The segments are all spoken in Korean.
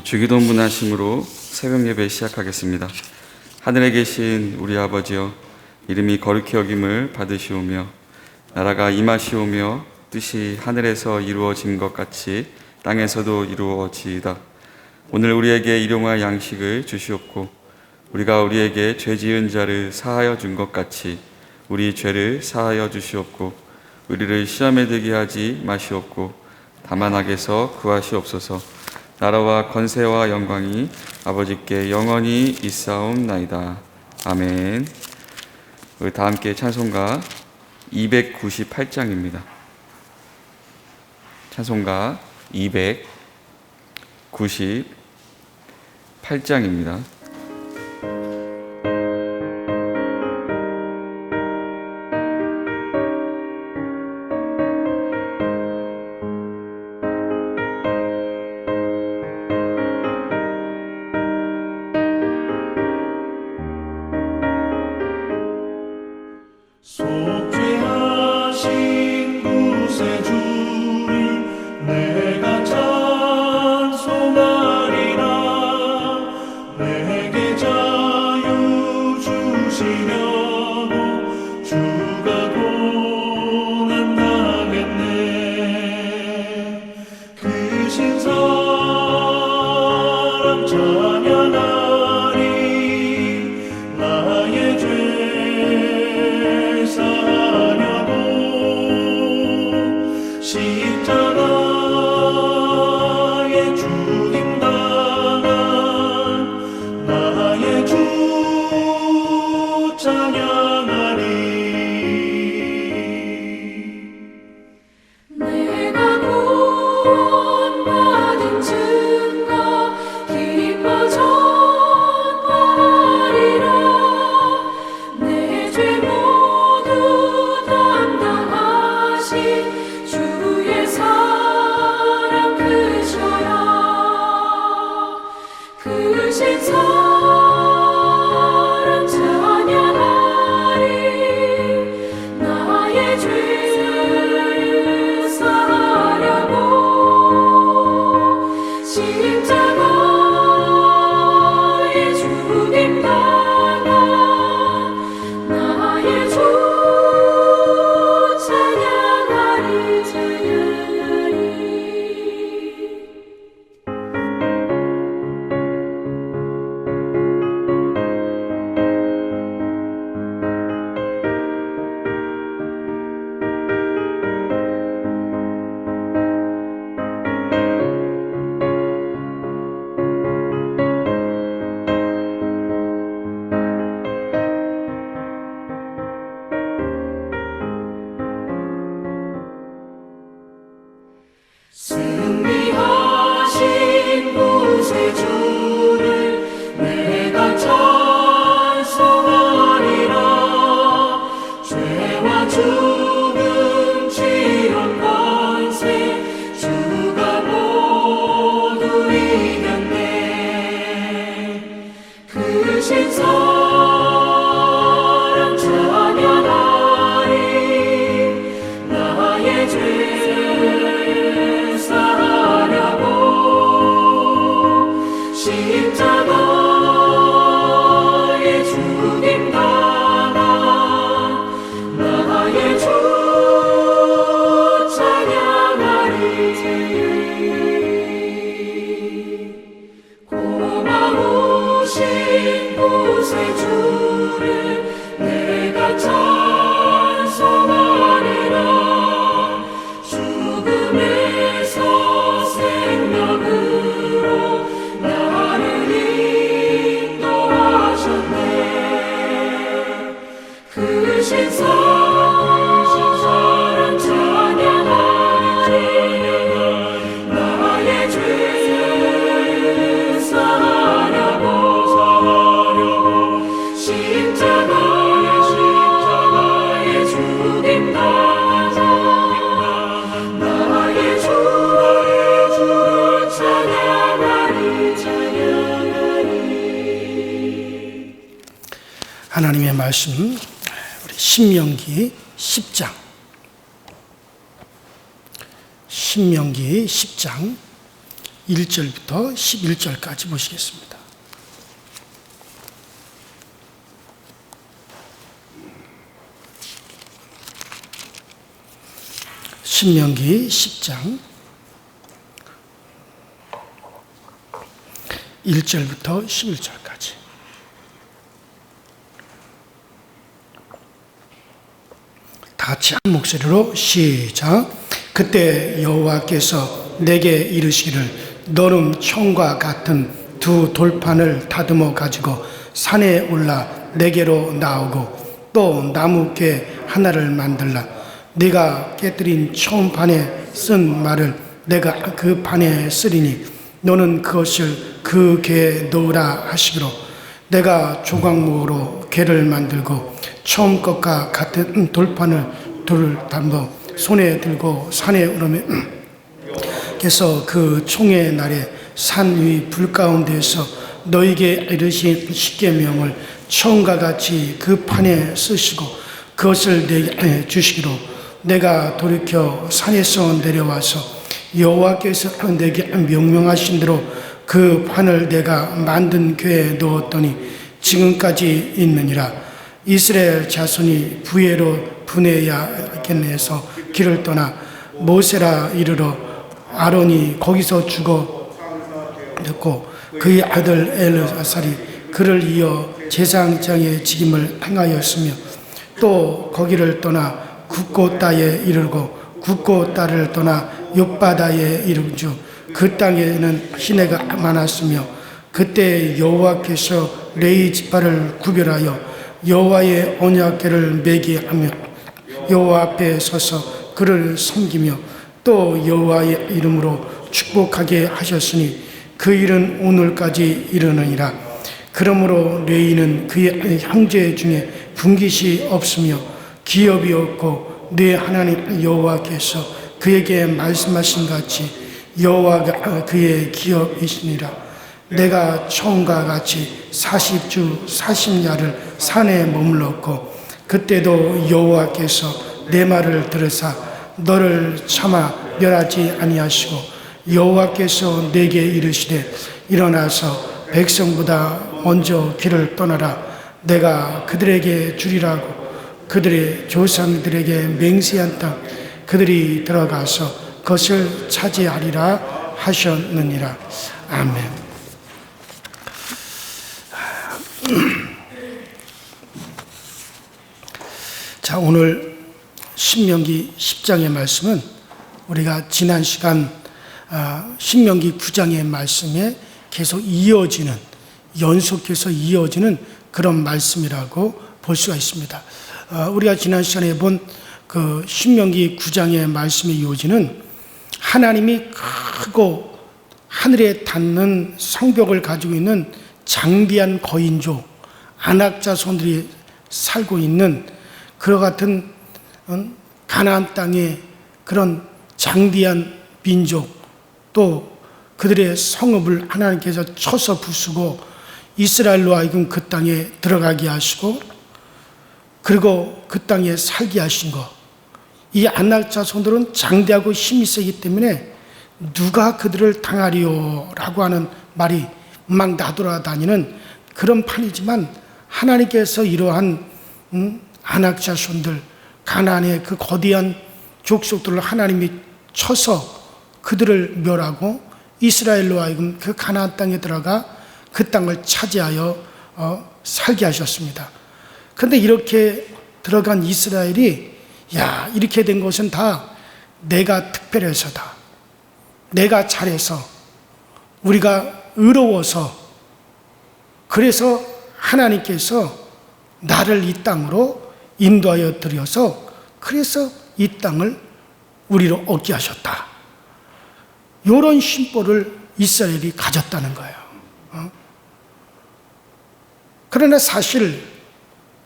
주기도 문하심으로 새벽 예배 시작하겠습니다. 하늘에 계신 우리 아버지여, 이름이 거룩히 여김을 받으시오며 나라가 임하시오며 뜻이 하늘에서 이루어진 것 같이 땅에서도 이루어지이다. 오늘 우리에게 일용할 양식을 주시옵고 우리가 우리에게 죄 지은 자를 사하여 준 것 같이 우리 죄를 사하여 주시옵고 우리를 시험에 들게 하지 마시옵고 다만 악에서 구하시옵소서. 나라와 권세와 영광이 아버지께 영원히 있사옵나이다. 아멘. 우리 다 함께 찬송가 298장입니다. 찬송가 298장입니다. 속죄하신 구세주를 내가 찬송하리라. 내게 자유 주시려고 주가 고난당했네. 그 신사랑 찬양하리. 나의 죄 사하려고 십자가에 죽임당한 나의 주 찬양하리. 내가 구원받은 증거 기뻐 전파하리라. 내 죄 모두 담당하신 주의 사랑 크셔요. 크신 사랑 찬양하리. 나의 죄를 사하려고 십자가에 죽임당한 나의 주 찬양하리. 승리하신 구세주를 내가 찬송하리라. 죄와 죽음 지은 권세 주가 모두 이겼네. 크신 사랑 찬양하리. 나의 죄를 사하려고 십자가에 죽임당한 나의 주 찬양하리. 고마우신 구세주를 내가 찬송하리라. 죽음에서 생명으로 나를 인도하셨네. 크신 사랑 찬양하리. 나의 죄를 사하려고 십자가에 죽임당한 나의 주를 찬양하리. 하나님의 말씀, 우리 신명기 10장 신명기 10장 1절부터 11절까지 보시겠습니다. 신명기 10장 1절부터 11절까지. 다 같이 한 목소리로 시작. 그때 여호와께서 내게 이르시기를 너는 청과 같은 두 돌판을 다듬어 가지고 산에 올라 내게로 나오고 또 나무괴 하나를 만들라. 네가 깨뜨린 처음 판에 쓴 말을 내가 그 판에 쓰리니 너는 그것을 그 괴에 넣으라 하시기로 내가 조각목으로 괴를 만들고 처음 것과 같은 돌판을 다듬어 손에 들고 산에 오르며 그래서 그 총의 날에 산 위 불 가운데에서 너에게 이르신 십계명을 처음과 같이 그 판에 쓰시고 그것을 내게 주시기로 내가 돌이켜 산에서 내려와서 여호와께서 내게 명령하신 대로 그 판을 내가 만든 궤에 넣었더니 지금까지 있느니라. 이스라엘 자손이 부에로 분해야겠네서 길을 떠나 모세라 이르러 아론이 거기서 죽었고 그의 아들 엘르아살이 그를 이어 제사장의 직임을 행하였으며 또 거기를 떠나 국고따에 이르고 국고따를 떠나 욥바다에 이르주 그 땅에는 시내가 많았으며 그때 여호와께서 레위 지파를 구별하여 여호와의 언약궤를 매게 하며 여호와 앞에 서서 그를 섬기며 또 여호와의 이름으로 축복하게 하셨으니 그 일은 오늘까지 이르느니라. 그러므로 레위는 그의 형제 중에 분깃이 없으며 기업이 없고 네 하나님 여호와께서 그에게 말씀하신 같이 여호와가 그의 기업이시니라. 내가 처음과 같이 40주 40야를 산에 머물렀고 그때도 여호와께서 내 말을 들으사 너를 차마 멸하지 아니하시고 여호와께서 내게 이르시되 일어나서 백성보다 먼저 길을 떠나라. 내가 그들에게 주리라고 그들의 조상들에게 맹세한 땅 그들이 들어가서 그것을 차지하리라 하셨느니라. 아멘. 자, 오늘 신명기 10장의 말씀은 우리가 지난 시간 신명기 9장의 말씀에 계속 이어지는, 연속해서 이어지는 그런 말씀이라고 볼 수가 있습니다. 우리가 지난 시간에 본 그 신명기 9장의 말씀의 이어지는 하나님이 크고 하늘에 닿는 성벽을 가지고 있는 장대한 거인족, 안악자손들이 살고 있는 그와 같은 가나안 땅의 그런 장대한 민족, 또 그들의 성읍을 하나님께서 쳐서 부수고 이스라엘로 하여금 그 땅에 들어가게 하시고 그리고 그 땅에 살게 하신 것. 이 안악자손들은 장대하고 힘이 세기 때문에 누가 그들을 당하리요 라고 하는 말이 막 나돌아다니는 그런 판이지만 하나님께서 이러한 안악자손들, 가나안의 그 거대한 족속들을 하나님이 쳐서 그들을 멸하고 이스라엘로 하여금 그 가나안 땅에 들어가 그 땅을 차지하여 살게 하셨습니다. 그런데 이렇게 들어간 이스라엘이 야, 이렇게 된 것은 다 내가 특별해서다, 내가 잘해서, 우리가 의로워서, 그래서 하나님께서 나를 이 땅으로 인도하여 드려서 그래서 이 땅을 우리로 얻게 하셨다. 이런 심보를 이스라엘이 가졌다는 거예요. 그러나 사실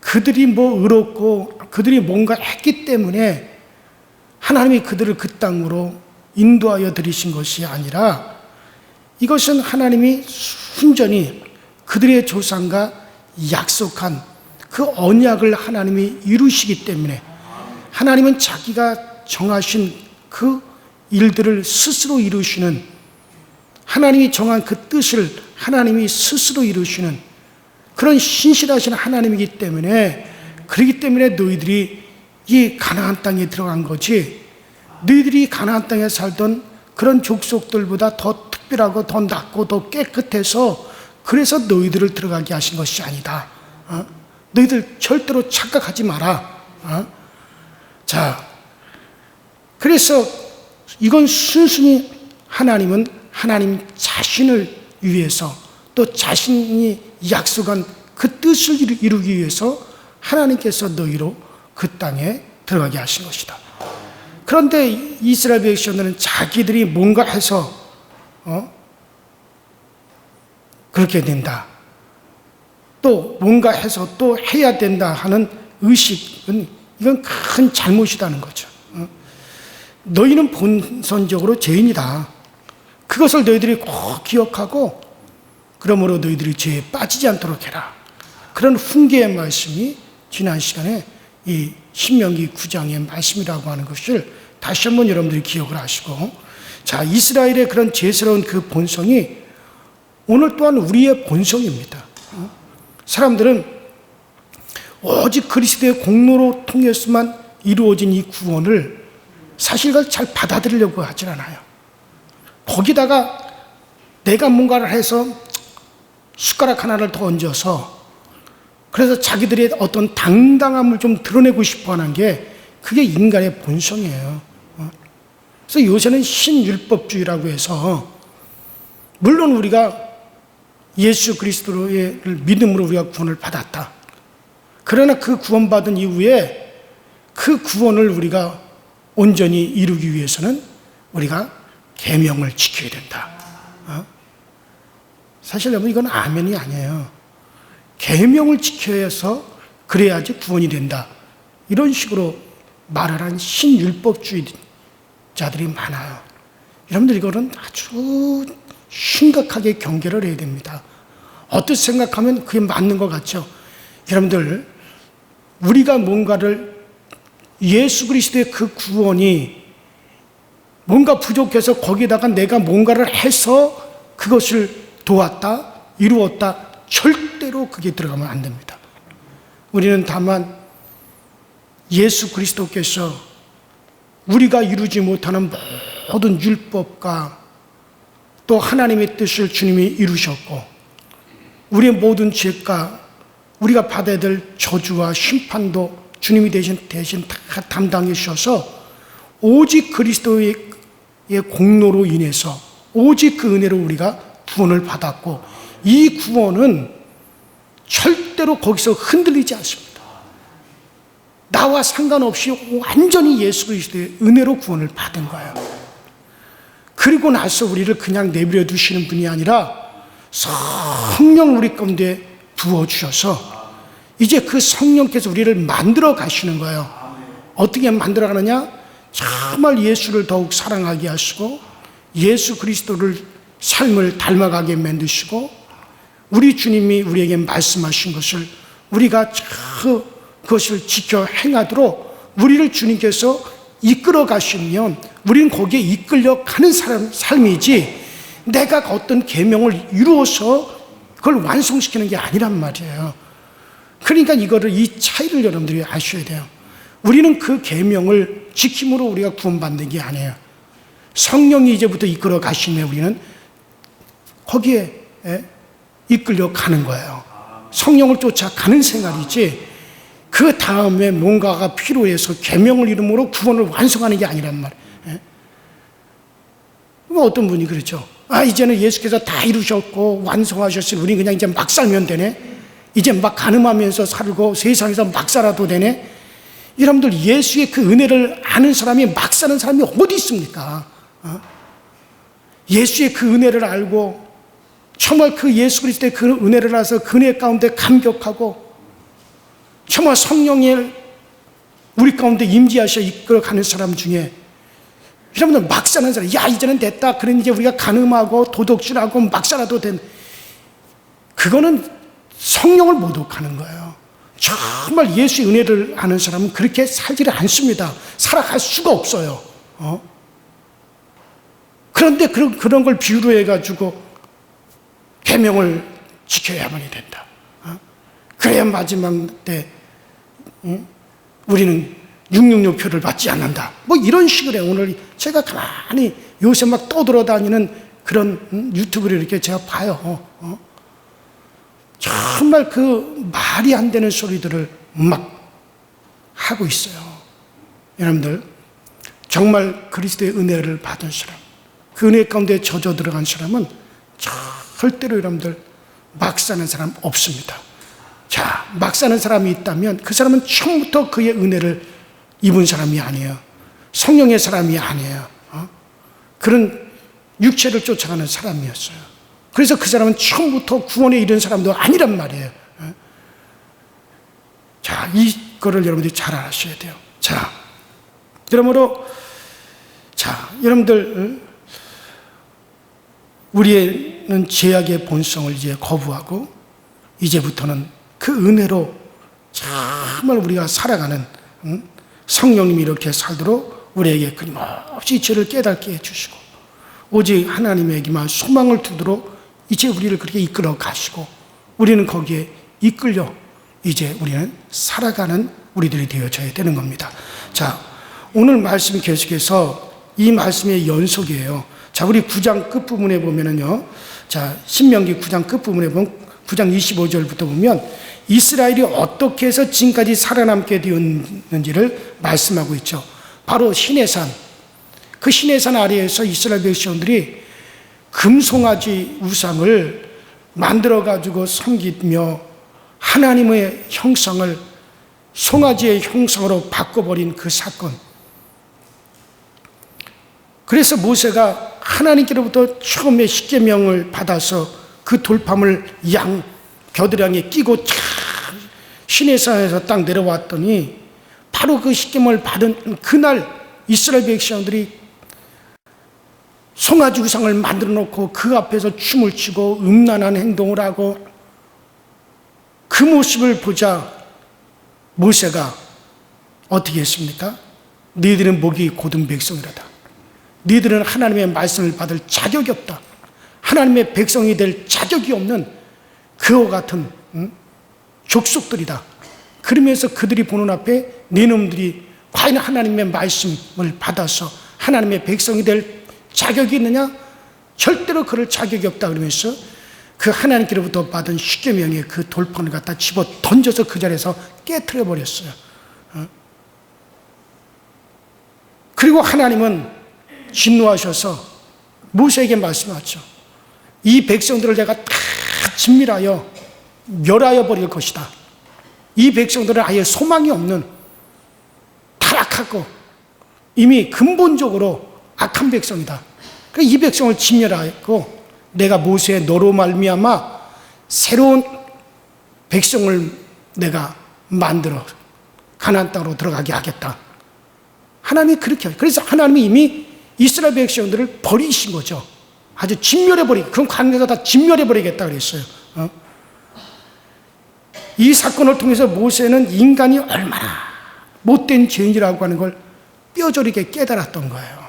그들이 뭐 의롭고 그들이 뭔가 했기 때문에 하나님이 그들을 그 땅으로 인도하여 들이신 것이 아니라 이것은 하나님이 순전히 그들의 조상과 약속한 그 언약을 하나님이 이루시기 때문에 하나님은 자기가 정하신 그 일들을 스스로 이루시는 하나님이 정한 그 뜻을 하나님이 스스로 이루시는 그런 신실하신 하나님이기 때문에, 그렇기 때문에 너희들이 이 가나안 땅에 들어간 거지, 너희들이 가나안 땅에 살던 그런 족속들보다 더 특별하고 더 낫고 더 깨끗해서 그래서 너희들을 들어가게 하신 것이 아니다. 너희들 절대로 착각하지 마라. 자, 그래서 이건 순순히 하나님은 하나님 자신을 위해서, 또 자신이 약속한 그 뜻을 이루기 위해서 하나님께서 너희로 그 땅에 들어가게 하신 것이다. 그런데 이스라엘 백성들은 자기들이 뭔가 해서 그렇게 된다, 또 뭔가 해서 또 해야 된다 하는 의식은, 이건 큰 잘못이라는 거죠. 너희는 본선적으로 죄인이다. 그것을 너희들이 꼭 기억하고 그러므로 너희들이 죄에 빠지지 않도록 해라. 그런 훈계의 말씀이 지난 시간에 이 신명기 9장의 말씀이라고 하는 것을 다시 한번 여러분들이 기억을 하시고, 자, 이스라엘의 그런 죄스러운 그 본성이 오늘 또한 우리의 본성입니다. 사람들은 오직 그리스도의 공로로 통해서만 이루어진 이 구원을 사실 그걸 잘 받아들이려고 하질 않아요. 거기다가 내가 뭔가를 해서 숟가락 하나를 더 얹어서, 그래서 자기들의 어떤 당당함을 좀 드러내고 싶어 하는 게 그게 인간의 본성이에요. 그래서 요새는 신율법주의라고 해서, 물론 우리가 예수 그리스도의 믿음으로 우리가 구원을 받았다. 그러나 그 구원받은 이후에 그 구원을 우리가 온전히 이루기 위해서는 우리가 계명을 지켜야 된다. 사실 여러분, 이건 아멘이 아니에요. 계명을 지켜야 해서 그래야지 구원이 된다, 이런 식으로 말을 한 신율법주의자들이 많아요. 여러분들, 이거는 아주 심각하게 경계를 해야 됩니다. 어떻게 생각하면 그게 맞는 것 같죠? 여러분들, 우리가 뭔가를, 예수 그리스도의 그 구원이 뭔가 부족해서 거기다가 내가 뭔가를 해서 그것을 도왔다, 이루었다, 절대로 그게 들어가면 안 됩니다. 우리는 다만 예수 그리스도께서 우리가 이루지 못하는 모든 율법과 또 하나님의 뜻을 주님이 이루셨고, 우리의 모든 죄가 우리가 받아야 될 저주와 심판도 주님이 대신 다 담당해 주셔서, 오직 그리스도의 공로로 인해서 오직 그 은혜로 우리가 구원을 받았고, 이 구원은 절대로 거기서 흔들리지 않습니다. 나와 상관없이 완전히 예수 그리스도의 은혜로 구원을 받은 거예요. 그리고 나서 우리를 그냥 내버려 두시는 분이 아니라 성령 우리 가운데 부어주셔서 이제 그 성령께서 우리를 만들어 가시는 거예요. 어떻게 만들어 가느냐? 정말 예수를 더욱 사랑하게 하시고, 예수 그리스도를 삶을 닮아가게 만드시고, 우리 주님이 우리에게 말씀하신 것을 우리가 그것을 지켜 행하도록 우리를 주님께서 이끌어 가시면 우리는 거기에 이끌려 가는 삶이지, 내가 어떤 계명을 이루어서 그걸 완성시키는 게 아니란 말이에요. 그러니까 이 차이를 여러분들이 아셔야 돼요. 우리는 그 계명을 지킴으로 우리가 구원받는 게 아니에요. 성령이 이제부터 이끌어 가시면 우리는 거기에 이끌려 가는 거예요. 성령을 쫓아가는 생활이지, 그 다음에 뭔가가 필요해서 계명을 이름으로 구원을 완성하는 게 아니란 말이에요. 어떤 분이 그렇죠. 이제는 예수께서 다 이루셨고 완성하셨으니 우리 그냥 이제 막 살면 되네. 이제 막 간음하면서 살고 세상에서 막 살아도 되네. 여러분들, 예수의 그 은혜를 아는 사람이 막 사는 사람이 어디 있습니까? 예수의 그 은혜를 알고 정말 그 예수 그리스도의 그 은혜를 알아서 그 은혜 가운데 감격하고 정말 성령이 우리 가운데 임재하셔 이끌어가는 사람 중에, 여러분들 막 사는 사람, 야 이제는 됐다, 그러니 이제 우리가 간음하고 도둑질하고 막 살아도 된, 그거는 성령을 모독하는 거예요. 정말 예수의 은혜를 아는 사람은 그렇게 살지를 않습니다. 살아갈 수가 없어요. 그런 그런데 그런 걸 비유로 해가지고 계명을 지켜야만이 된다. 그래야 마지막 때 우리는 666표를 받지 않는다. 뭐 이런 식으로 해요. 오늘 제가 가만히 요새 막 떠돌아다니는 그런 유튜브를 이렇게 제가 봐요. 정말 그 말이 안 되는 소리들을 막 하고 있어요. 여러분들, 정말 그리스도의 은혜를 받은 사람, 그 은혜 가운데 젖어 들어간 사람은 절대로 여러분들 막 사는 사람 없습니다. 자, 막 사는 사람이 있다면 그 사람은 처음부터 그의 은혜를 입은 사람이 아니에요. 성령의 사람이 아니에요. 그런 육체를 쫓아가는 사람이었어요. 그래서 그 사람은 처음부터 구원에 이른 사람도 아니란 말이에요. 자, 이거를 여러분들이 잘 아셔야 돼요. 자, 그러므로 자, 여러분들, 우리는 죄악의 본성을 이제 거부하고 이제부터는 그 은혜로 정말 우리가 살아가는, 성령님이 이렇게 살도록 우리에게 끊임없이 죄를 깨닫게 해주시고 오직 하나님에게만 소망을 두도록 이제 우리를 그렇게 이끌어 가시고 우리는 거기에 이끌려 이제 우리는 살아가는 우리들이 되어져야 되는 겁니다. 자, 오늘 말씀 계속해서 이 말씀의 연속이에요. 자, 우리 9장 끝부분에 보면은요. 자, 신명기 9장 끝부분에 보면 9장 25절부터 보면 이스라엘이 어떻게 해서 지금까지 살아남게 되었는지를 말씀하고 있죠. 바로 시내산, 그 시내산 아래에서 이스라엘 백성들이 금송아지 우상을 만들어가지고 섬기며 하나님의 형상을 송아지의 형상으로 바꿔버린 그 사건. 그래서 모세가 하나님께로부터 처음에 십계명을 받아서 그 돌팜을 양 겨드랑이에 끼고 시내산에서 딱 내려왔더니 바로 그 십계명을 받은 그날 이스라엘 백성들이 송아지 우상을 만들어 놓고 그 앞에서 춤을 추고 음란한 행동을 하고 그 모습을 보자 모세가 어떻게 했습니까? 너희들은 목이 곧은 백성이라다. 너희들은 하나님의 말씀을 받을 자격이 없다. 하나님의 백성이 될 자격이 없는 그와 같은 족속들이다. 그러면서 그들이 보는 앞에 너희놈들이 과연 하나님의 말씀을 받아서 하나님의 백성이 될 자격이 있느냐? 절대로 그럴 자격이 없다. 그러면서 그 하나님께로부터 받은 십계명의 그 돌판을 갖다 집어 던져서 그 자리에서 깨트려 버렸어요. 그리고 하나님은 진노하셔서 모세에게 말씀하죠. 이 백성들을 내가 다 진멸하여 멸하여 버릴 것이다. 이 백성들은 아예 소망이 없는 타락하고 이미 근본적으로 악한 백성이다. 그래서 이 백성을 진멸하고 내가 모세의 너로 말미암아 새로운 백성을 내가 만들어 가나안 땅으로 들어가게 하겠다. 하나님이 그렇게 해요. 그래서 하나님이 이미 이스라엘 백성들을 버리신 거죠. 아주 진멸해버리고 그런 관계가 다 진멸해버리겠다 그랬어요. 이 사건을 통해서 모세는 인간이 얼마나 못된 죄인이라고 하는 걸 뼈저리게 깨달았던 거예요.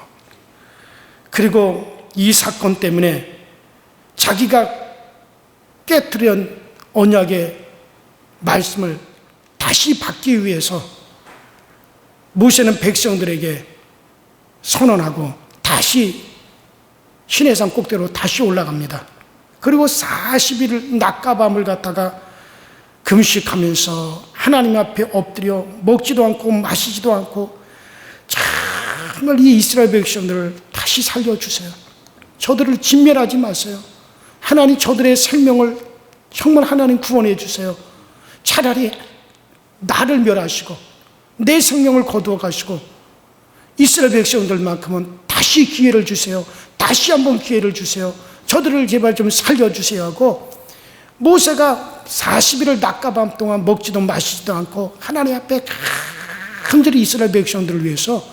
그리고 이 사건 때문에 자기가 깨뜨린 언약의 말씀을 다시 받기 위해서 모세는 백성들에게 선언하고 다시 시내산 꼭대로 다시 올라갑니다. 그리고 40일 낮과 밤을 갖다가 금식하면서 하나님 앞에 엎드려 먹지도 않고 마시지도 않고 정말 이 이스라엘 백성들을 다시 살려주세요. 저들을 진멸하지 마세요. 하나님 저들의 생명을 정말 하나님 구원해 주세요. 차라리 나를 멸하시고 내 생명을 거두어 가시고 이스라엘 백성들만큼은 다시 기회를 주세요. 다시 한번 기회를 주세요. 저들을 제발 좀 살려주세요 하고 모세가 40일을 낮과 밤 동안 먹지도 마시지도 않고 하나님 앞에 간절히 이스라엘 백성들을 위해서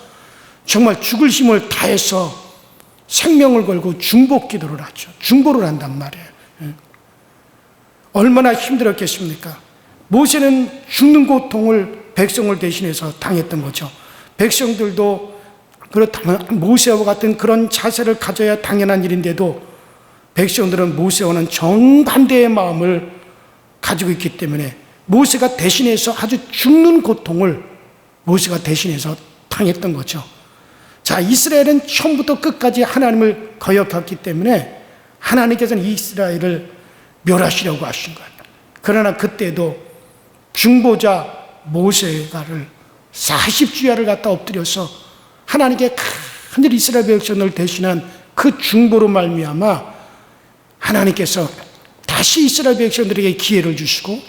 정말 죽을 힘을 다해서 생명을 걸고 중보 기도를 하죠. 중보를 한단 말이에요. 얼마나 힘들었겠습니까? 모세는 죽는 고통을 백성을 대신해서 당했던 거죠. 백성들도 그렇다면 모세와 같은 그런 자세를 가져야 당연한 일인데도 백성들은 모세와는 정반대의 마음을 가지고 있기 때문에 모세가 대신해서 아주 죽는 고통을 모세가 대신해서 당했던 거죠. 자, 이스라엘은 처음부터 끝까지 하나님을 거역했기 때문에 하나님께서는 이스라엘을 멸하시려고 하신 거예요. 그러나 그때도 중보자 모세가를 40주야를 갖다 엎드려서 하나님께 큰일 이스라엘 백성을 대신한 그 중보로 말미암아 하나님께서 다시 이스라엘 백성들에게 기회를 주시고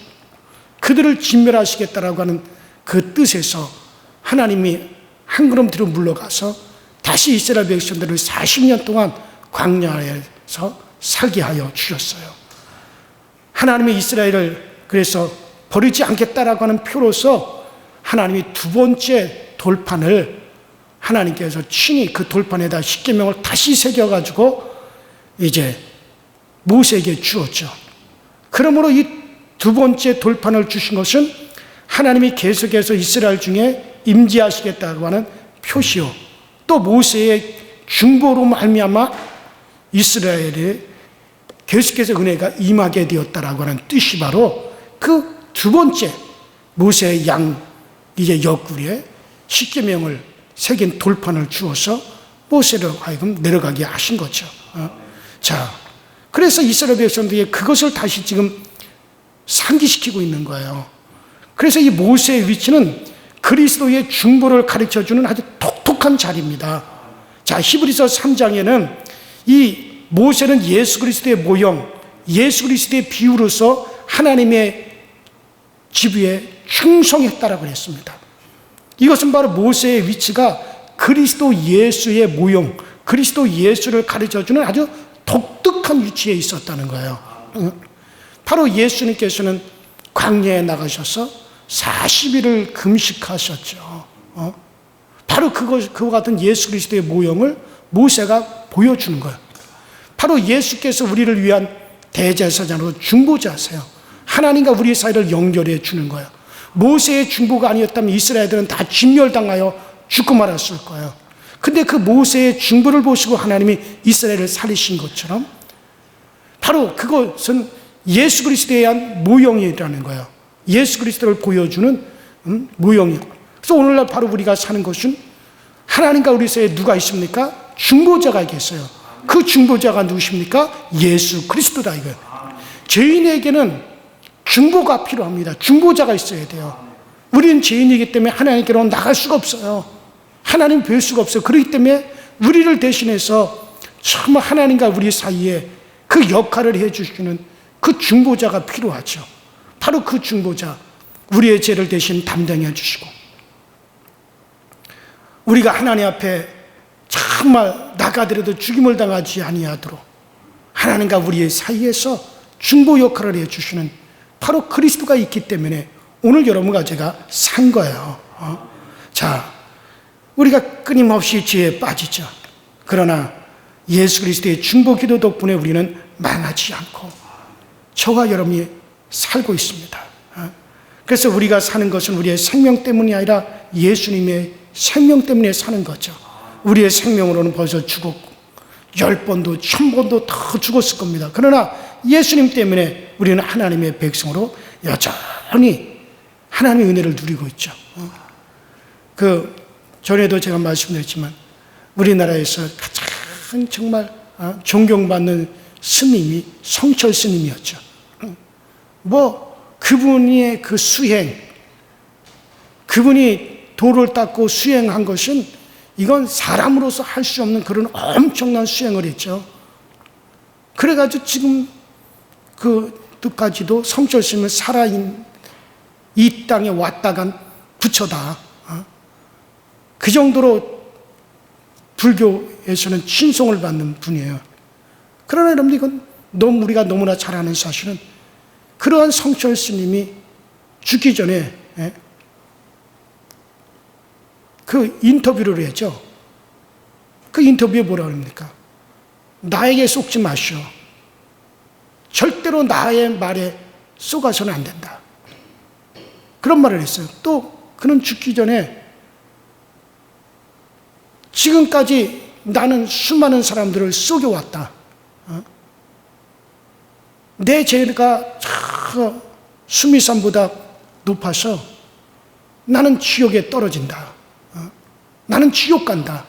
그들을 진멸하시겠다라고 하는 그 뜻에서 하나님이 한 걸음 뒤로 물러가서 다시 이스라엘 백성들을 40년 동안 광야에서 살게 하여 주셨어요. 하나님이 이스라엘을 그래서 버리지 않겠다라고 하는 표로서 하나님이 두 번째 돌판을 하나님께서 친히 그 돌판에다 십계명을 다시 새겨가지고 이제 모세에게 주었죠. 그러므로 이 두 번째 돌판을 주신 것은 하나님이 계속해서 이스라엘 중에 임재하시겠다고 하는 표시요, 또 모세의 중보로 말미암아 이스라엘에 계속해서 은혜가 임하게 되었다라고 하는 뜻이 바로 그 두 번째 모세의 양 이제 옆구리에 십계명을 새긴 돌판을 주어서 모세를 하여금 내려가게 하신 거죠. 자, 그래서 이스라엘 백성들이 그것을 다시 지금 상기시키고 있는 거예요. 그래서 이 모세의 위치는 그리스도의 중보를 가르쳐주는 아주 독특한 자리입니다. 자, 히브리서 3장에는 이 모세는 예수 그리스도의 모형, 예수 그리스도의 비유로서 하나님의 지부에 충성했다라고 그랬습니다. 이것은 바로 모세의 위치가 그리스도 예수의 모형, 그리스도 예수를 가르쳐주는 아주 독특한 위치에 있었다는 거예요. 바로 예수님께서는 광야에 나가셔서 40일을 금식하셨죠. 바로 그와 같은 예수 그리스도의 모형을 모세가 보여주는 거예요. 바로 예수께서 우리를 위한 대제사장으로 중보자세요. 하나님과 우리 사이를 연결해 주는 거예요. 모세의 중보가 아니었다면 이스라엘들은 다 진멸당하여 죽고 말았을 거예요. 근데 그 모세의 중보를 보시고 하나님이 이스라엘을 살리신 것처럼 바로 그것은 예수 그리스도에 대한 모형이라는 거예요. 예수 그리스도를 보여주는 모형이고. 그래서 오늘날 바로 우리가 사는 것은 하나님과 우리 사이에 누가 있습니까? 중보자가 계세요. 그 중보자가 누구십니까? 예수 그리스도다 이거예요. 죄인에게는 중보가 필요합니다. 중보자가 있어야 돼요. 우리는 죄인이기 때문에 하나님께로 나갈 수가 없어요. 하나님 뵐 수가 없어요. 그렇기 때문에 우리를 대신해서 정말 하나님과 우리 사이에 그 역할을 해주시는 그 중보자가 필요하죠. 바로 그 중보자, 우리의 죄를 대신 담당해 주시고 우리가 하나님 앞에 정말 나가더라도 죽임을 당하지 아니하도록 하나님과 우리의 사이에서 중보 역할을 해주시는 바로 그리스도가 있기 때문에 오늘 여러분과 제가 산 거예요. 자, 우리가 끊임없이 죄에 빠지죠. 그러나 예수 그리스도의 중보 기도 덕분에 우리는 망하지 않고 저와 여러분이 살고 있습니다. 그래서 우리가 사는 것은 우리의 생명 때문이 아니라 예수님의 생명 때문에 사는 거죠. 우리의 생명으로는 벌써 죽었고 10번도 1000번도 더 죽었을 겁니다. 그러나 예수님 때문에 우리는 하나님의 백성으로 여전히 하나님의 은혜를 누리고 있죠. 전에도 제가 말씀드렸지만 우리나라에서 가장 정말 존경받는 스님이 성철 스님이었죠. 그분의 그 수행, 그분이 도를 닦고 수행한 것은 이건 사람으로서 할 수 없는 그런 엄청난 수행을 했죠. 그래가지고 지금 그때까지도 성철 스님은 살아있는 이 땅에 왔다 간 부처다. 그 정도로 불교에서는 친송을 받는 분이에요. 그러나 여러분들 이건 우리가 너무나 잘 아는 사실은 그러한 성철 스님이 죽기 전에 그 인터뷰를 했죠. 그 인터뷰에 뭐라고 합니까? 나에게 속지 마시오. 절대로 나의 말에 속아서는 안 된다. 그런 말을 했어요. 또 그는 죽기 전에 지금까지 나는 수많은 사람들을 속여왔다. 내 죄가 저 수미산보다 높아서 나는 지옥에 떨어진다. 나는 지옥 간다.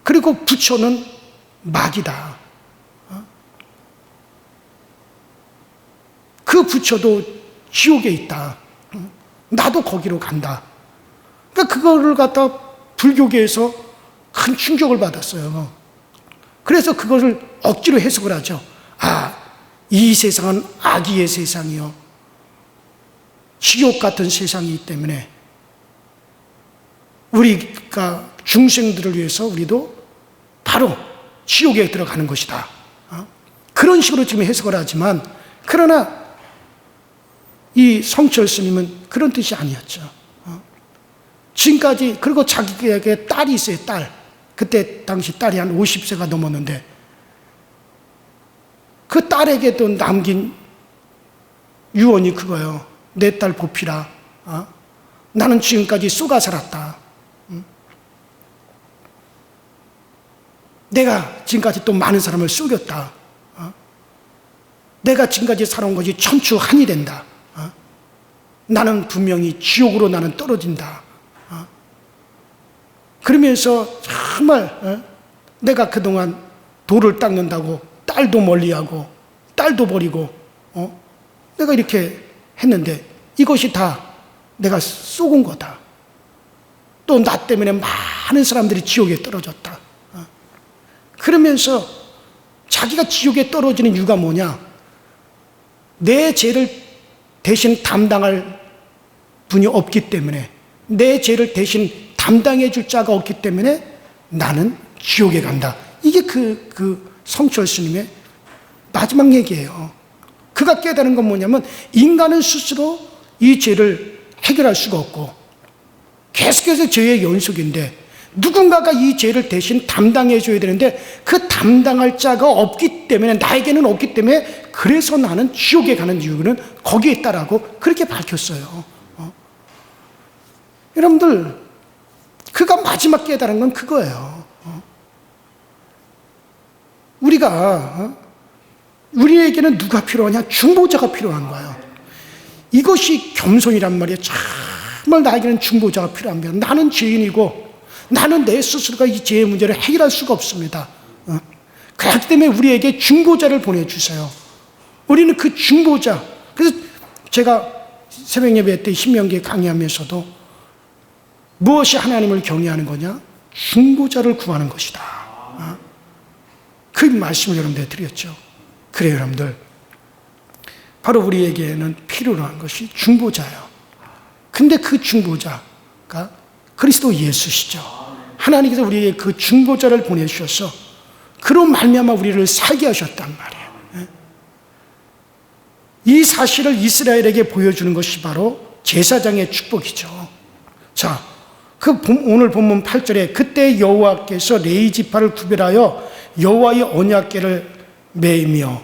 그리고 부처는 마귀다. 그 부처도 지옥에 있다. 나도 거기로 간다. 그러니까 그거를 갖다 불교계에서 큰 충격을 받았어요. 그래서 그것을 억지로 해석을 하죠. 이 세상은 악의의 세상이요, 지옥 같은 세상이기 때문에 우리가 중생들을 위해서 우리도 바로 지옥에 들어가는 것이다. 그런 식으로 지금 해석을 하지만, 그러나 이 성철 스님은 그런 뜻이 아니었죠. 지금까지, 그리고 자기에게 딸이 있어요, 딸. 그때 당시 딸이 한 50세가 넘었는데, 그 딸에게도 남긴 유언이 그거예요. 내 딸 보필아, 나는 지금까지 쏘가 살았다. 내가 지금까지 또 많은 사람을 속였다. 내가 지금까지 살아온 것이 천추한이 된다. 나는 분명히 지옥으로 나는 떨어진다. 그러면서 정말 내가 그동안 돌을 닦는다고 딸도 멀리하고 딸도 버리고 내가 이렇게 했는데 이것이 다 내가 쏘은 거다. 또 나 때문에 많은 사람들이 지옥에 떨어졌다. 그러면서 자기가 지옥에 떨어지는 이유가 뭐냐? 내 죄를 대신 담당할 분이 없기 때문에, 내 죄를 대신 담당해 줄 자가 없기 때문에 나는 지옥에 간다. 이게 그 성철 스님의 마지막 얘기예요. 그가 깨달은 건 뭐냐면, 인간은 스스로 이 죄를 해결할 수가 없고 계속해서 죄의 연속인데, 누군가가 이 죄를 대신 담당해 줘야 되는데 그 담당할 자가 없기 때문에, 나에게는 없기 때문에, 그래서 나는 지옥에 가는 이유는 거기에 있다라고 그렇게 밝혔어요. 여러분들, 그가 마지막 깨달은 건 그거예요. 우리에게는 누가 필요하냐? 중보자가 필요한 거예요. 이것이 겸손이란 말이에요. 정말 나에게는 중보자가 필요합니다. 나는 죄인이고 나는 내 스스로가 이 죄의 문제를 해결할 수가 없습니다. 그렇기 때문에 우리에게 중보자를 보내주세요. 우리는 그 중보자. 그래서 제가 새벽 예배 때 신명기 강의하면서도 무엇이 하나님을 경외하는 거냐? 중보자를 구하는 것이다. 그 말씀을 여러분들에 드렸죠. 그래요, 여러분들. 바로 우리에게는 필요로 한 것이 중보자예요. 근데 그 중보자가 그리스도 예수시죠. 하나님께서 우리에게 그 중보자를 보내주셔서 그로 말미암아 우리를 살게 하셨단 말이에요. 이 사실을 이스라엘에게 보여주는 것이 바로 제사장의 축복이죠. 자, 오늘 본문 8절에 그때 여호와께서 레위 지파를 구별하여 여호와의 언약궤를 매이며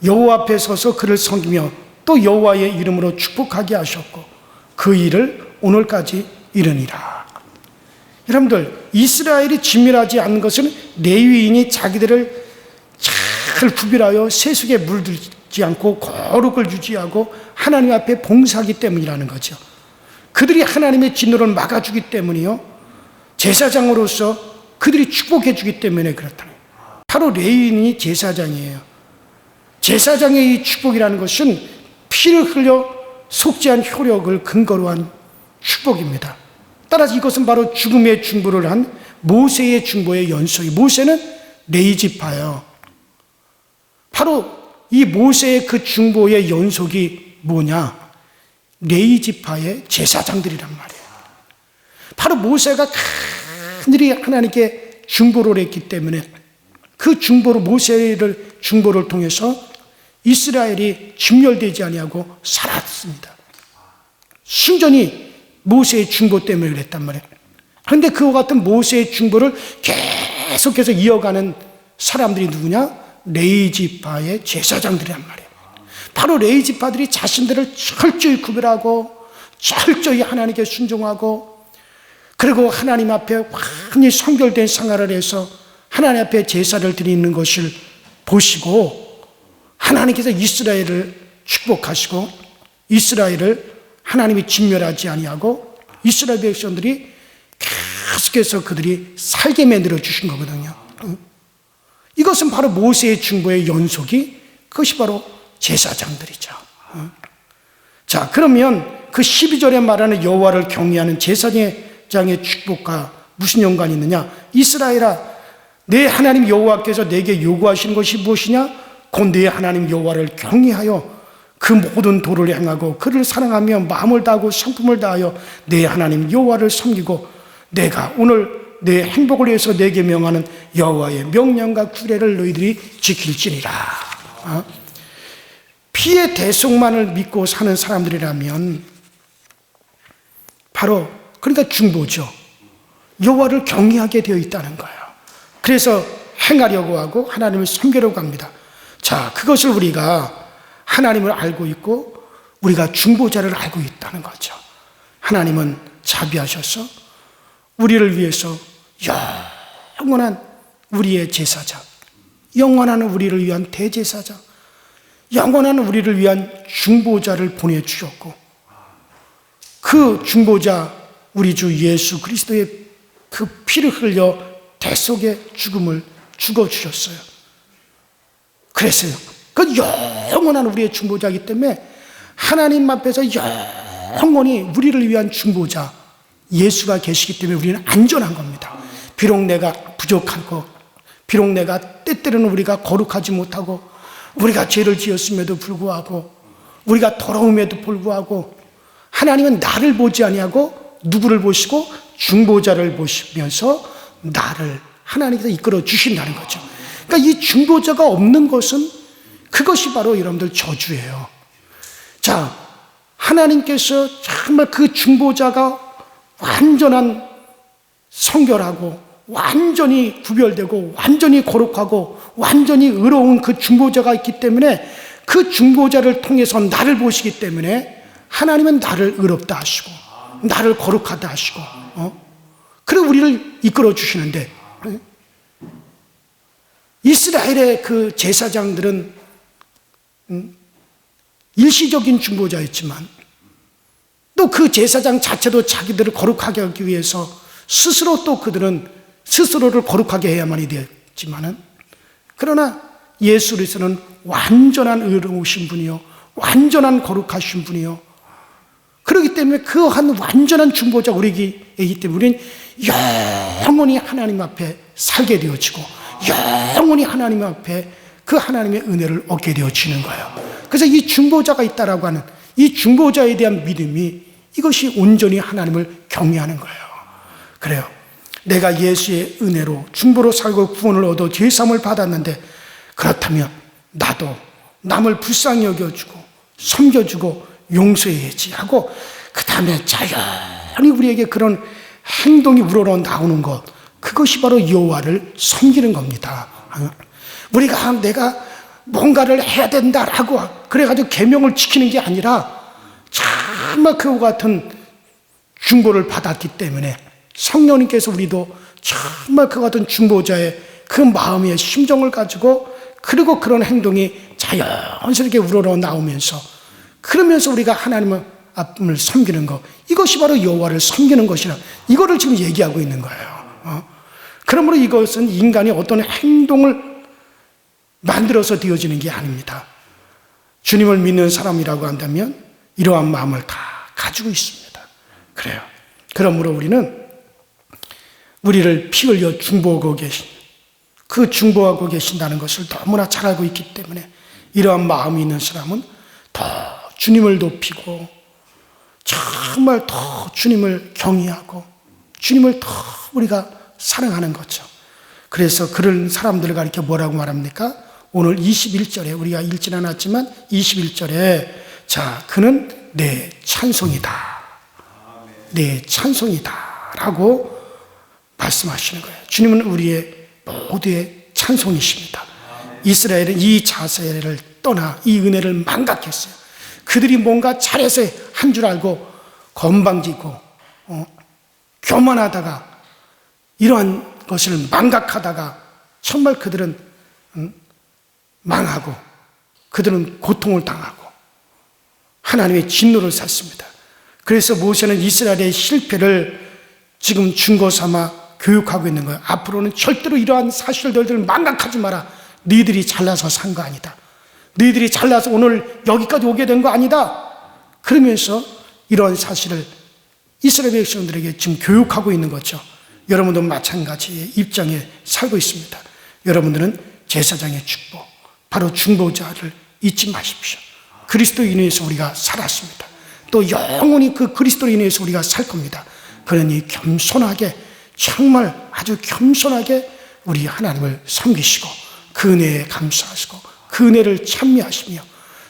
여호와 앞에 서서 그를 섬기며 또 여호와의 이름으로 축복하게 하셨고 그 일을 오늘까지 이르니라. 여러분들, 이스라엘이 진멸하지 않은 것은 레위인이 자기들을 잘 구별하여 세속에 물들지 않고 거룩을 유지하고 하나님 앞에 봉사하기 때문이라는 거죠. 그들이 하나님의 진노를 막아주기 때문이요, 제사장으로서 그들이 축복해 주기 때문에 그렇다는 거예요. 바로 레위인이 제사장이에요. 제사장의 이 축복이라는 것은 피를 흘려 속죄한 효력을 근거로 한 축복입니다. 따라서 이것은 바로 죽음의 중보를 한 모세의 중보의 연속이에요. 모세는 레위 지파예요. 바로 이 모세의 그 중보의 연속이 뭐냐? 레위 지파의 제사장들이란 말이에요. 바로 모세가 간절히 하나님께 중보를 했기 때문에 그 중보로, 모세를 중보를 통해서 이스라엘이 진멸되지 아니하고 살았습니다. 순전히 모세의 중보 때문에 그랬단 말이에요. 그런데 그와 같은 모세의 중보를 계속해서 이어가는 사람들이 누구냐? 레위 지파의 제사장들이란 말이에요. 바로 레위 지파들이 자신들을 철저히 구별하고 철저히 하나님께 순종하고 그리고 하나님 앞에 완전히 성결된 생활을 해서 하나님 앞에 제사를 드리는 것을 보시고 하나님께서 이스라엘을 축복하시고 이스라엘을 하나님이 진멸하지 아니하고 이스라엘 백성들이 계속해서 그들이 살게 만들어 주신 거거든요. 이것은 바로 모세의 중보의 연속이 그것이 바로 제사장들이죠. 자, 그러면 그 12절에 말하는 여호와를 경외하는 제사장의 축복과 무슨 연관이 있느냐? 이스라엘아, 내 하나님 여호와께서 내게 요구하시는 것이 무엇이냐? 곧 내 하나님 여호와를 경외하여 그 모든 도를 행하고 그를 사랑하며 마음을 다하고 성품을 다하여 내 하나님 여호와를 섬기고 내가 오늘 내 행복을 위해서 내게 명하는 여호와의 명령과 규례를 너희들이 지킬지니라. 피의 대속만을 믿고 사는 사람들이라면 바로 그러니까 중보죠. 여호와를 경외하게 되어 있다는 거예요. 그래서 행하려고 하고 하나님을 섬기려고 합니다. 자, 그것을 우리가 하나님을 알고 있고 우리가 중보자를 알고 있다는 거죠. 하나님은 자비하셔서 우리를 위해서 영원한 우리의 제사장, 영원한 우리를 위한 대제사장, 영원한 우리를 위한 중보자를 보내주셨고 그 중보자 우리 주 예수 그리스도의 그 피를 흘려 대속의 죽음을 죽어주셨어요. 그래서 그 영원한 우리의 중보자이기 때문에 하나님 앞에서 영원히 우리를 위한 중보자 예수가 계시기 때문에 우리는 안전한 겁니다. 비록 내가 부족하고 비록 내가 때때로는 우리가 거룩하지 못하고 우리가 죄를 지었음에도 불구하고 우리가 더러움에도 불구하고 하나님은 나를 보지 아니하고 누구를 보시고 중보자를 보시면서 나를 하나님께서 이끌어 주신다는 거죠. 그러니까 이 중보자가 없는 것은 그것이 바로 여러분들 저주예요. 자, 하나님께서 정말 그 중보자가 완전한 성결하고 완전히 구별되고 완전히 거룩하고 완전히 의로운 그 중보자가 있기 때문에 그 중보자를 통해서 나를 보시기 때문에 하나님은 나를 의롭다 하시고 나를 거룩하다 하시고 그리고 우리를 이끌어 주시는데 이스라엘의 그 제사장들은 일시적인 중보자였지만 또 그 제사장 자체도 자기들을 거룩하게 하기 위해서 스스로 또 그들은 스스로를 거룩하게 해야만이 되었지만은 그러나 예수 그리스도는 완전한 의로우신 분이요 완전한 거룩하신 분이요 그렇기 때문에 그 한 완전한 중보자 우리이기 때문에 우리는 영원히 하나님 앞에 살게 되어지고 영원히 하나님 앞에 그 하나님의 은혜를 얻게 되어지는 거예요. 그래서 이 중보자가 있다라고 하는 이 중보자에 대한 믿음이 이것이 온전히 하나님을 경외하는 거예요. 그래요. 내가 예수의 은혜로 중보로 살고 구원을 얻어 죄사함을 받았는데 그렇다면 나도 남을 불쌍히 여겨주고 섬겨주고 용서해야지 하고 그 다음에 자연히 우리에게 그런 행동이 우러러 나오는 것 그것이 바로 여호와를 섬기는 겁니다. 우리가 내가 뭔가를 해야 된다라고 그래가지고 계명을 지키는 게 아니라 정말 그와 같은 중보를 받았기 때문에 성령님께서 우리도 정말 그와 같은 중보자의 그 마음의 심정을 가지고 그리고 그런 행동이 자연스럽게 우러러 나오면서 그러면서 우리가 하나님을 섬기는 것 이것이 바로 여호와를 섬기는 것이라 이거를 지금 얘기하고 있는 거예요. 그러므로 이것은 인간이 어떤 행동을 만들어서 되어지는 게 아닙니다. 주님을 믿는 사람이라고 한다면 이러한 마음을 다 가지고 있습니다. 그래요. 그러므로 우리는 우리를 피 흘려 중보하고 계신 그 중보하고 계신다는 것을 너무나 잘 알고 있기 때문에 이러한 마음이 있는 사람은 더 주님을 높이고 정말 더 주님을 경외하고 주님을 더 우리가 사랑하는 거죠. 그래서 그런 사람들을 가리켜 뭐라고 말합니까? 오늘 21절에 우리가 읽지는 않았지만 21절에 자 그는 내 찬송이다. 내 찬송이다 라고 말씀하시는 거예요. 주님은 우리의 모두의 찬송이십니다. 이스라엘은 이 자세를 떠나 이 은혜를 망각했어요. 그들이 뭔가 잘해서 한 줄 알고 건방지고 교만하다가 이러한 것을 망각하다가 정말 그들은 망하고 그들은 고통을 당하고 하나님의 진노를 샀습니다. 그래서 모세는 이스라엘의 실패를 지금 증거 삼아 교육하고 있는 거예요. 앞으로는 절대로 이러한 사실들을 망각하지 마라. 너희들이 잘나서 산 거 아니다. 너희들이 잘나서 오늘 여기까지 오게 된 거 아니다. 그러면서 이런 사실을 이스라엘 백성들에게 지금 교육하고 있는 거죠. 여러분도 마찬가지의 입장에 살고 있습니다. 여러분들은 제사장의 축복, 바로 중보자를 잊지 마십시오. 그리스도로 인해서 우리가 살았습니다. 또 영원히 그 그리스도로 인해서 우리가 살 겁니다. 그러니 겸손하게, 정말 아주 겸손하게 우리 하나님을 섬기시고 그 은혜에 감사하시고 그 은혜를 찬미하시며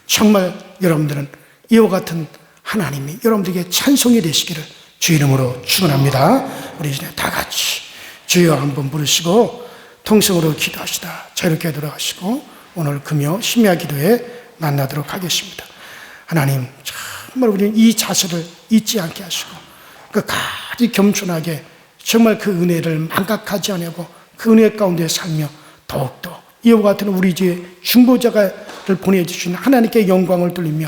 정말 여러분들은 이와 같은 하나님이 여러분들에게 찬송이 되시기를 주 이름으로 축원합니다. 우리 이제 다 같이 주여 한번 부르시고 통성으로 기도하시다 자유롭게 돌아가시고 오늘 금요 심야 기도에 만나도록 하겠습니다. 하나님, 정말 우리는 이 자세를 잊지 않게 하시고 끝까지 겸손하게 정말 그 은혜를 망각하지 않고 그 은혜 가운데 살며 더욱더 이와 같은 우리 주의 중보자를 보내주신 하나님께 영광을 돌리며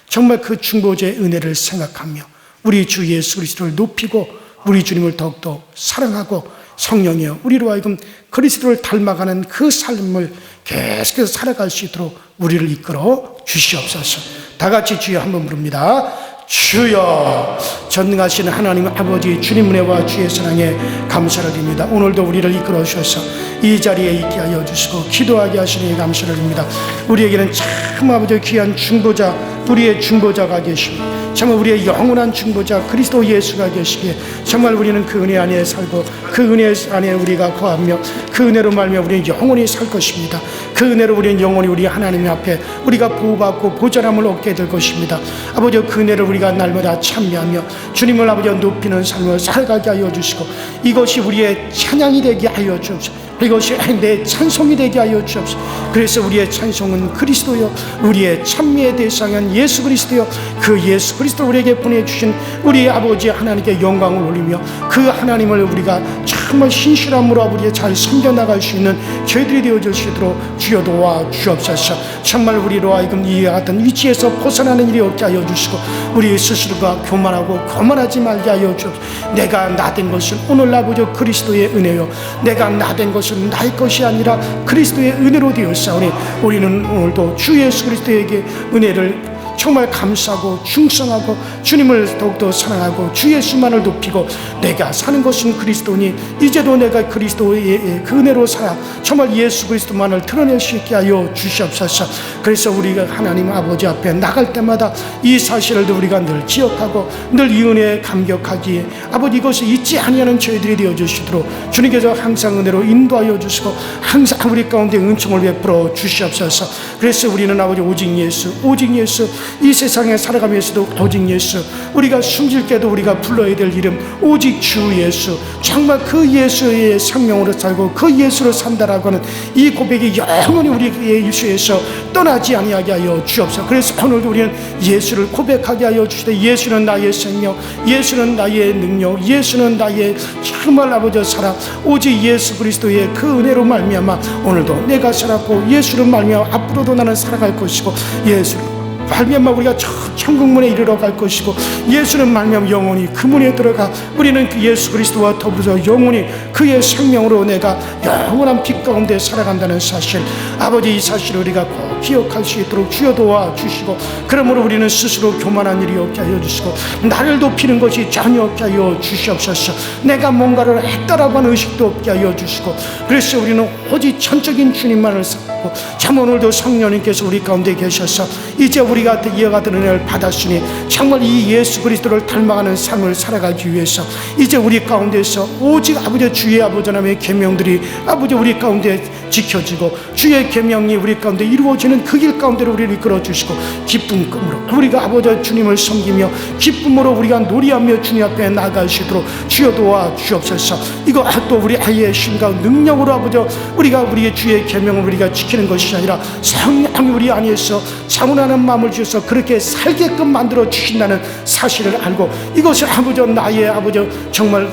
정말 그 중보자의 은혜를 생각하며 우리 주 예수 그리스도를 높이고 우리 주님을 더욱더 사랑하고 성령이여 우리로 하여금 그리스도를 닮아가는 그 삶을 계속해서 살아갈 수 있도록 우리를 이끌어 주시옵소서. 다 같이 주여 한번 부릅니다. 주여, 전능하신 하나님 아버지 주님 은혜와 주의 사랑에 감사를 드립니다. 오늘도 우리를 이끌어 주셔서 이 자리에 있게 하여 주시고 기도하게 하시니 감사를 드립니다. 우리에게는 참 아버지 귀한 중보자, 우리의 중보자가 계십니다. 정말 우리의 영원한 중보자 그리스도 예수가 계시기에 정말 우리는 그 은혜 안에 살고 그 은혜 안에 우리가 거하며 그 은혜로 말며 우리는 영원히 살 것입니다. 그 은혜로 우리는 영원히 우리 하나님 앞에 우리가 보호받고 보전함을 얻게 될 것입니다. 아버지 그 은혜를 우리가 날마다 참여하며 주님을 아버지 높이는 삶을 살아가게 하여 주시고 이것이 우리의 찬양이 되게 하여 주옵소서. 이것이 내 찬송이 되게 하여 주옵소서. 그래서 우리의 찬송은 그리스도요, 우리의 찬미의 대상은 예수 그리스도요, 그 예수 그리스도 우리에게 보내주신 우리 아버지 하나님께 영광을 올리며 그 하나님을 우리가 정말 신실함으로 아버지 잘 섬겨나갈 수 있는 저희들이 되어질 수 있도록 주여 도와 주옵소서. 정말 우리로 하여금 이와 같은 위치에서 벗어나는 일이 없게 하여 주시고 우리 스스로가 교만하고 거만하지 말게 하여 주옵소서. 내가 나된 것은 오늘 아버지 그리스도의 은혜요, 내가 나된 것은 나의 것이 아니라 그리스도의 은혜로 되었사오니 우리는 오늘도 주 예수 그리스도에게 은혜를 정말 감사하고 충성하고 주님을 더욱더 사랑하고 주 예수만을 높이고 내가 사는 것은 그리스도니 이제도 내가 그리스도의 그 은혜로 살아 정말 예수 그리스도만을 드러낼 수 있게 하여 주시옵소서. 그래서 우리가 하나님 아버지 앞에 나갈 때마다 이 사실을 우리가 늘 기억하고 늘 이 은혜에 감격하기에 아버지 이것을 잊지 아니하는 저희들이 되어 주시도록 주님께서 항상 은혜로 인도하여 주시고 항상 우리 가운데 은총을 베풀어 주시옵소서. 그래서 우리는 아버지 오직 예수, 오직 예수, 이 세상에 살아가면서도 오직 예수, 우리가 숨질 때도 우리가 불러야 될 이름 오직 주 예수, 정말 그 예수의 생명으로 살고 그 예수로 산다라고 하는 이 고백이 영원히 우리의 일수에서 떠나지 아니하게 하여 주옵소서. 그래서 오늘도 우리는 예수를 고백하게 하여 주시되 예수는 나의 생명, 예수는 나의 능력, 예수는 나의 정말 아버지 사랑, 오직 예수 그리스도의 그 은혜로 말미암아 오늘도 내가 살았고 예수를 말미암아 앞으로도 나는 살아갈 것이고 예수를 말미암아 우리가 천국문에 이르러 갈 것이고 예수는 말미암아 영원히 그 문에 들어가 우리는 그 예수 그리스도와 더불어서 영원히 그의 생명으로 내가 영원한 빛 가운데 살아간다는 사실, 아버지 이 사실을 우리가 꼭 기억할 수 있도록 주여 도와주시고 그러므로 우리는 스스로 교만한 일이 없게 하여 주시고 나를 높이는 것이 전혀 없게 하여 주시옵소서. 내가 뭔가를 했다라고 하는 의식도 없게 하여 주시고 그래서 우리는 오직 전적인 주님만을 쌓고 참 오늘도 성령님께서 우리 가운데 계셔서 이제 우리가 이와 같은 은혜를 받았으니 정말 이 예수 그리스도를 닮아가는 삶을 살아가기 위해서 이제 우리 가운데서 오직 아버지 주의 아버지 하나님의 계명들이 아버지 우리 가운데 지켜지고 주의 계명이 우리 가운데 이루어지는 그 길 가운데로 우리를 이끌어 주시고 기쁨으로 우리가 아버지 주님을 섬기며 기쁨으로 우리가 놀이하며 주님 앞에 나아갈 수 있도록 주여 도와 주옵소서. 이거 또 우리 아이의 힘과 능력으로 아버지 우리가 우리의 주의 계명을 우리가 지키는 것이 아니라 성령이 우리 안에서 자문하는 마음을 마음을 주셔서 그렇게 살게끔 만들어 주신다는 사실을 알고, 이것이 아버지 나의 아버지 정말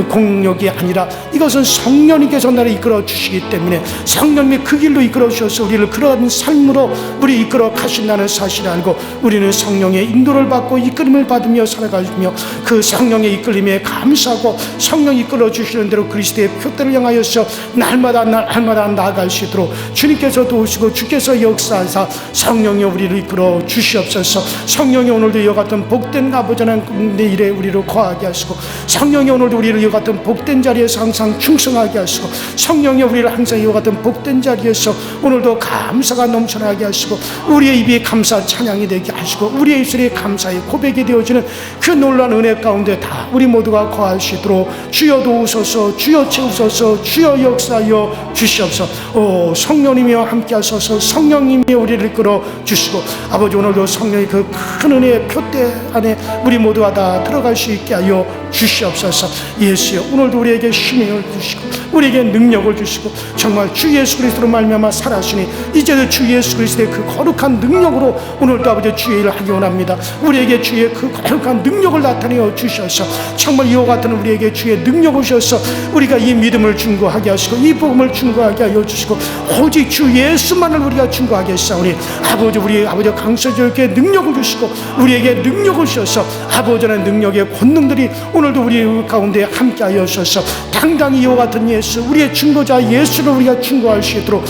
공력이 아니라 이것은 성령님께서 나를 이끌어 주시기 때문에 성령님이 그 길로 이끌어 주셔서 우리를 그런 삶으로 우리 이끌어 가신다는 사실을 알고, 우리는 성령의 인도를 받고 이끌림을 받으며 살아가며 그 성령의 이끌림에 감사하고 성령 이끌어 주시는 대로 그리스도의 표대를 향하여서 날마다 나아갈 수 있도록 주님께서 도우시고 주께서 역사하사 성령이 우리를 이끌어 주시옵소서. 성령이 오늘도 이와 같은 복된 아버지 하나님 일에 우리를 거하게 하시고, 성령이 오늘도 우리를 이와 같은 복된 자리에서 항상 충성하게 하시고, 성령이 우리를 항상 이와 같은 복된 자리에서 오늘도 감사가 넘쳐나게 하시고, 우리의 입이 감사 찬양이 되게 하시고, 우리의 입술이 감사의 고백이 되어지는 그 놀라운 은혜 가운데 다 우리 모두가 거할 수 있도록 주여 도우소서, 주여 채우소서, 주여 역사하여 주시옵소서. 오 성령님이여 함께 하소서. 성령님이 우리를 이끌어 주시고, 아버지 오늘도 성령의 그 큰 은혜의 표대 안에 우리 모두가 다 들어갈 수 있게 하여 주시옵소서. 예수여 오늘도 우리에게 힘을 주시고 우리에게 능력을 주시고, 정말 주 예수 그리스도로 말미암아 살아시니 이제도 주 예수 그리스도의 그 거룩한 능력으로 오늘도 아버지 주의 일을 하기 원합니다. 우리에게 주의 그 거룩한 능력을 나타내어 주셔서 정말 이와 같은 우리에게 주의 능력을 주셔서 우리가 이 믿음을 증거하게 하시고 이 복음을 증거하게 하여 주시고, 오직 주 예수만을 우리가 증거하게 하시오니 아버지 우리 아버지 강서절께 능력을 주시고 우리에게 능력을 주셔서 아버지의 능력의 권능들이 오늘도 우리 가운데 함께하여 주셔서 당당히 이와 같은 예수, 우리의 증거자 예수를 우리가 증거할 수 있도록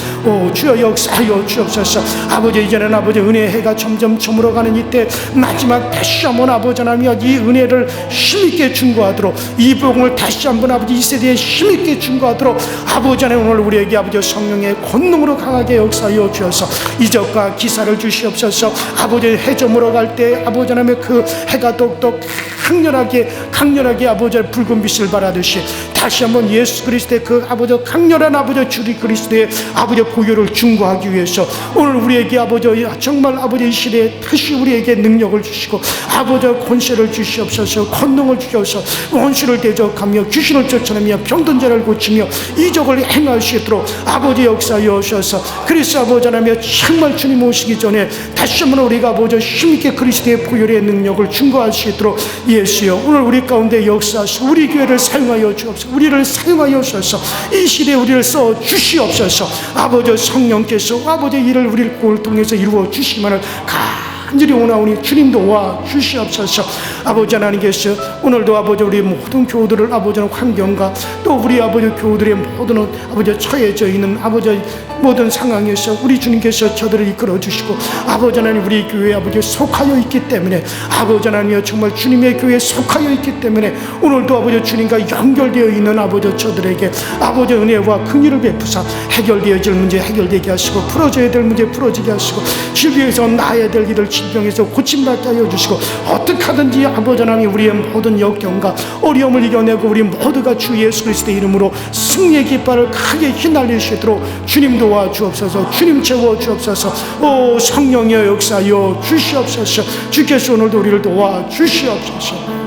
주여 역사하여 주옵소서. 아버지 이제는 아버지 은혜의 해가 점점 저물어가는 이때 마지막 다시 한번 아버지 하나님이여 이 은혜를 힘있게 증거하도록, 이 복음을 다시 한번 아버지 이 세대에 힘있게 증거하도록 아버지 하나님 오늘 우리에게 아버지 성령의 권능으로 강하게 역사하여 주셔서 이적과 기사를 주시옵소서. 아버지 해 저물어갈 때 아버지 하나님의 그 해가 똑똑 강렬하게 아버지 붉은 빛을 발하듯이 다시 한번 예수 그리스도의 그 아버지 강렬한 아버지 주리 그리스도의 아버지 보혈을 증거하기 위해서 오늘 우리에게 아버지 정말 아버지 이 시대에 다시 우리에게 능력을 주시고 아버지 권세를 주시옵소서. 권능을 주셔서 원수를 대적하며 귀신을 쫓아내며 병든 자를 고치며 이적을 행할 수 있도록 아버지 역사하여 주셔서 그리스도 아버지 하나며 정말 주님 오시기 전에 다시 한번 우리가 아버지 힘있게 그리스도의 보혈의 능력을 증거할 수 있도록 예수여 오늘 우리 가운데 역사하시고 우리 교회를 사용하여 주옵소서. 우리를 사용하여 주셔서 이 시대에 우리를 써 주시옵소서. 아버지 성령께서 아버지 일을 우리를 통해서 이루어 주시기만을 간절히 원하오니 주님 도와 주시옵소서. 아버지 하나님께서 오늘도 아버지 우리 모든 교우들을 아버지 환경과 또 우리 아버지 교우들의 모든 아버지 처해져 있는 아버지 모든 상황에서 우리 주님께서 저들을 이끌어 주시고 아버지 하나님 우리 교회에 아버지 속하여 있기 때문에 아버지 하나님이여 정말 주님의 교회에 속하여 있기 때문에 오늘도 아버지 주님과 연결되어 있는 아버지 저들에게 아버지 은혜와 긍휼을 베푸사 해결되어질 문제 해결되게 하시고 풀어져야 될 문제 풀어지게 하시고 질병에서 나아야 될 일을 질병에서 고침받게 하여 주시고 어떻게 하든지 아버지 하나님 우리의 모든 역경과 어려움을 이겨내고 우리 모두가 주 예수 그리스도의 이름으로 승리의 깃발을 크게 휘날릴 수 있도록 주님 도와 주옵소서. 주님 채워 주옵소서. 오 성령의 역사여 주시옵소서. 주께서 오늘도 우리를 도와 주시옵소서.